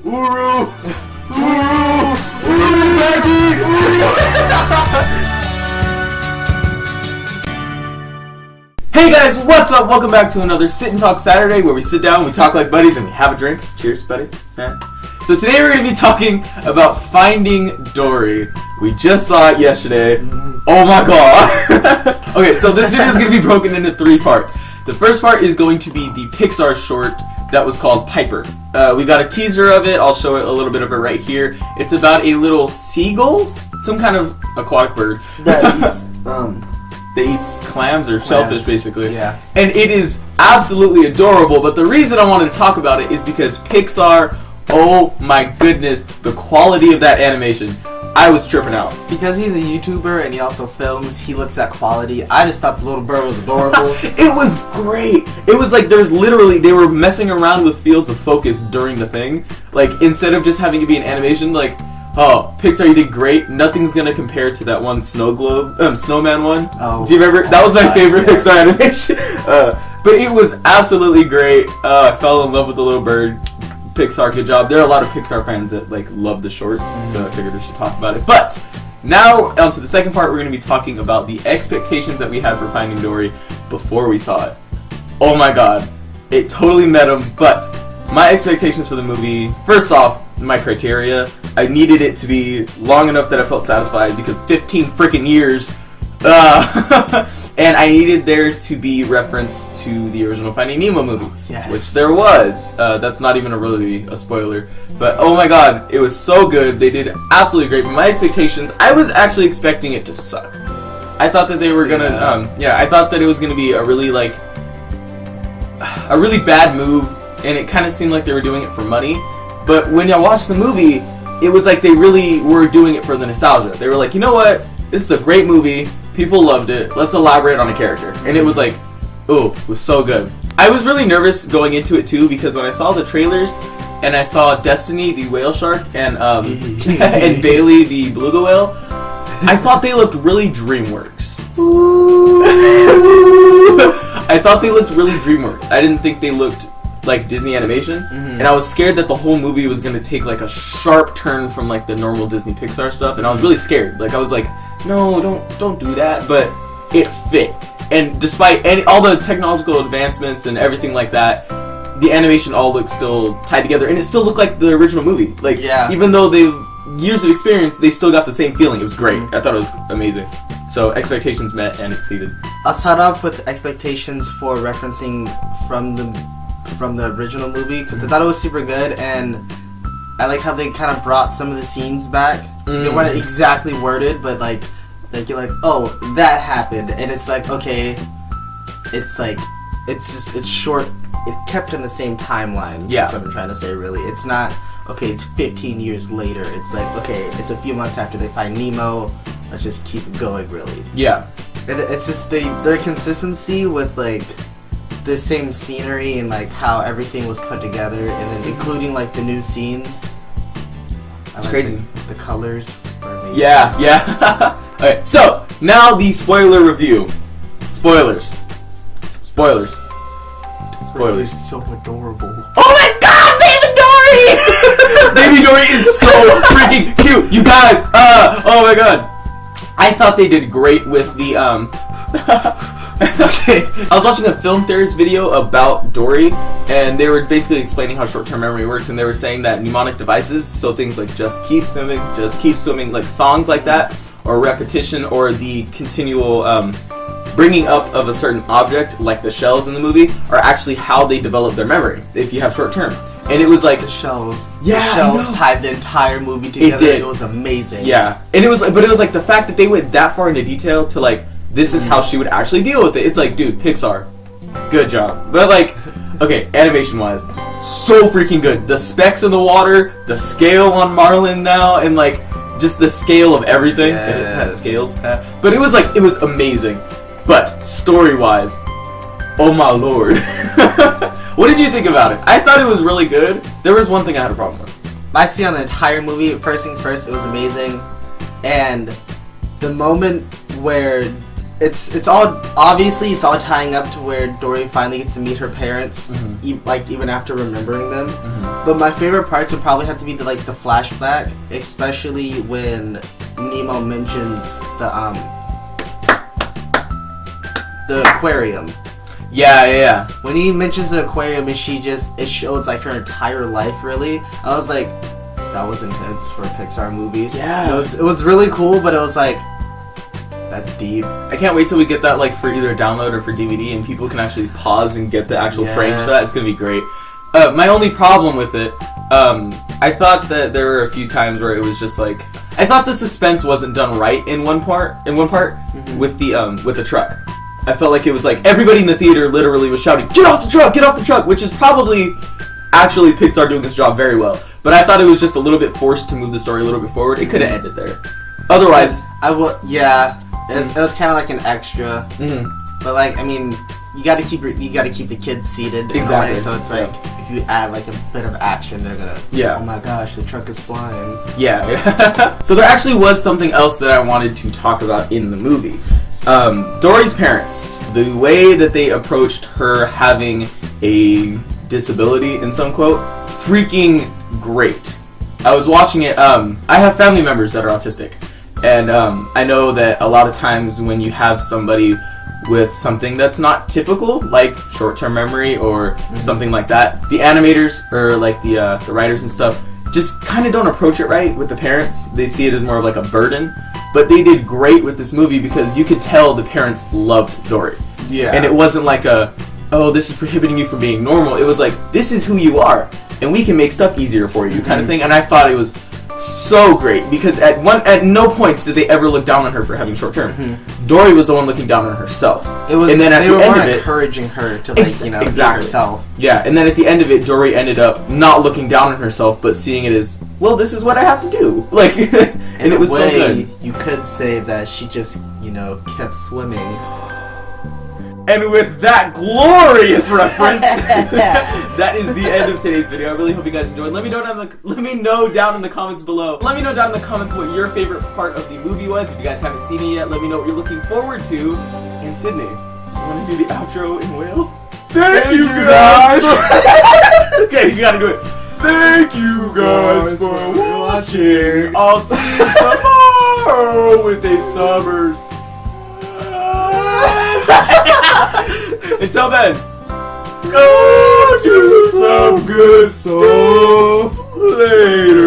Uru! Uru! Uru, baby! Hey guys, what's up? Welcome back to another Sit and Talk Saturday where we sit down, we talk like buddies, and we have a drink. Cheers, buddy. Yeah. So today we're going to be talking about Finding Dory. We just saw it yesterday. Oh my god! Okay, so this video is going to be broken into 3 parts. The first part is going to be the Pixar short that was called Piper. We got a teaser of it. I'll show it a little bit of it right here. It's about a little seagull, some kind of aquatic bird that eats that eats clams or shellfish, basically. Yeah. And it is absolutely adorable. But the reason I wanted to talk about it is because Pixar. Oh my goodness, the quality of that animation. I was tripping out. Because he's a YouTuber and he also films, he looks at quality. I just thought the little bird was adorable. It was great. It was like there's literally, they were messing around with fields of focus during the thing. Like, instead of just having to be an animation, like, oh, Pixar, you did great. Nothing's gonna compare to that one snowman one. Oh. Do you remember? That was my favorite yes. Pixar animation. But it was absolutely great. I fell in love with the little bird. Pixar, good job. There are a lot of Pixar fans that like love the shorts, so I figured we should talk about it. But now, onto the second part, we're going to be talking about the expectations that we had for Finding Dory before we saw it. Oh my god, it totally met them. But my expectations for the movie, first off, my criteria, I needed it to be long enough that I felt satisfied because 15 freaking years. And I needed there to be reference to the original Finding Nemo movie, yes. which there was. That's not even really a spoiler, but oh my god, it was so good. They did absolutely great. But my expectations, I was actually expecting it to suck. I thought that they were gonna, I thought that it was gonna be a really bad move, and it kind of seemed like they were doing it for money. But when I watched the movie, it was like they really were doing it for the nostalgia. They were like, you know what, this is a great movie. People loved it. Let's elaborate on a character. And it was like, ooh, it was so good. I was really nervous going into it too because when I saw the trailers and I saw Destiny, the whale shark, and and Bailey, the beluga whale, I thought they looked really DreamWorks. I thought they looked really DreamWorks. I didn't think they looked like Disney animation, and I was scared that the whole movie was going to take like a sharp turn from like the normal Disney Pixar stuff, and I was really scared. Like I was like, no, don't do that, but it fit. And despite all the technological advancements and everything like that, the animation all looked still tied together, and it still looked like the original movie. Like, even though they years of experience, they still got the same feeling. It was great. I thought it was amazing. So expectations met and exceeded. I'll start off with expectations for referencing from the original movie because I thought it was super good, and I like how they kind of brought some of the scenes back. They weren't exactly worded, but like you're like, oh, that happened, and it's like, okay, it's short. It kept in the same timeline. Yeah, that's what I'm trying to say. Really, it's not okay. It's 15 years later. It's like, okay, it's a few months after they find Nemo. Let's just keep it going. Really. Yeah. And it's just their consistency with like the same scenery and like how everything was put together, and then including like the new scenes. It's crazy. The colors are amazing. Yeah. Okay, so now the spoiler review. Spoilers. It's so adorable. Oh my god, Baby Dory! Baby Dory is so freaking cute, you guys. Oh my god. I thought they did great with the Okay, I was watching a film theorist video about Dory, and they were basically explaining how short-term memory works, and they were saying that mnemonic devices, so things like just keep swimming, like songs like that, or repetition, or the continual bringing up of a certain object, like the shells in the movie, are actually how they develop their memory, if you have short-term. And it was like the shells. Yeah, the shells tied the entire movie together. It did. It was amazing. Yeah, and it was like the fact that they went that far into detail to like, this is how she would actually deal with it. It's like, dude, Pixar, good job. But like, okay, animation-wise, so freaking good. The specks in the water, the scale on Marlin now, and like just the scale of everything. Yes. It has scales, but it was amazing. But story-wise, oh my lord. What did you think about it? I thought it was really good. There was one thing I had a problem with. I see on the entire movie, first things first, it was amazing. And the moment where it's all obviously it's all tying up to where Dory finally gets to meet her parents, even after remembering them. But my favorite parts would probably have to be the flashback, especially when Nemo mentions the aquarium. Yeah. When he mentions the aquarium and it shows like her entire life really. I was like, that was intense for Pixar movies. Yeah. It was really cool, but it was like, that's deep. I can't wait till we get that like for either download or for DVD and people can actually pause and get the actual frames for that. It's gonna be great. My only problem with it, I thought that there were a few times where it was just like, I thought the suspense wasn't done right in one part with the truck. I felt like it was like everybody in the theater literally was shouting, "Get off the truck! Get off the truck!" Which is probably actually Pixar doing this job very well. But I thought it was just a little bit forced to move the story a little bit forward. It could have ended there. Otherwise, it was kind of like an extra. But like, I mean, you got to keep the kids seated. Exactly. So it's like if you add like a bit of action, they're gonna. Yeah. Oh my gosh, the truck is flying. Yeah. So there actually was something else that I wanted to talk about in the movie. Dory's parents, the way that they approached her having a disability, in some quote, freaking great. I was watching it, I have family members that are autistic, and I know that a lot of times when you have somebody with something that's not typical, like short-term memory or something like that, the animators or like the writers and stuff just kind of don't approach it right with the parents. They see it as more of like a burden. But they did great with this movie because you could tell the parents loved Dory. Yeah. And it wasn't like this is prohibiting you from being normal. It was like, this is who you are, and we can make stuff easier for you, kind of thing. And I thought it was so great because at no points did they ever look down on her for having short term. Dory was the one looking down on herself. It was, and then they were more encouraging her to be herself. Yeah, and then at the end of it, Dory ended up not looking down on herself, but seeing it as, well, this is what I have to do. Like, and it was so good. You could say that she just, kept swimming. And with that glorious reference, that is the end of today's video. I really hope you guys enjoyed. Let me know down in the comments below. Let me know down in the comments what your favorite part of the movie was. If you guys haven't seen it yet, let me know what you're looking forward to. And Sydney, you want to do the outro in whale? Thank you guys! Okay, you gotta do it. Thank you guys for watching. I'll see you tomorrow with a summer. Until then, go do some good stuff later.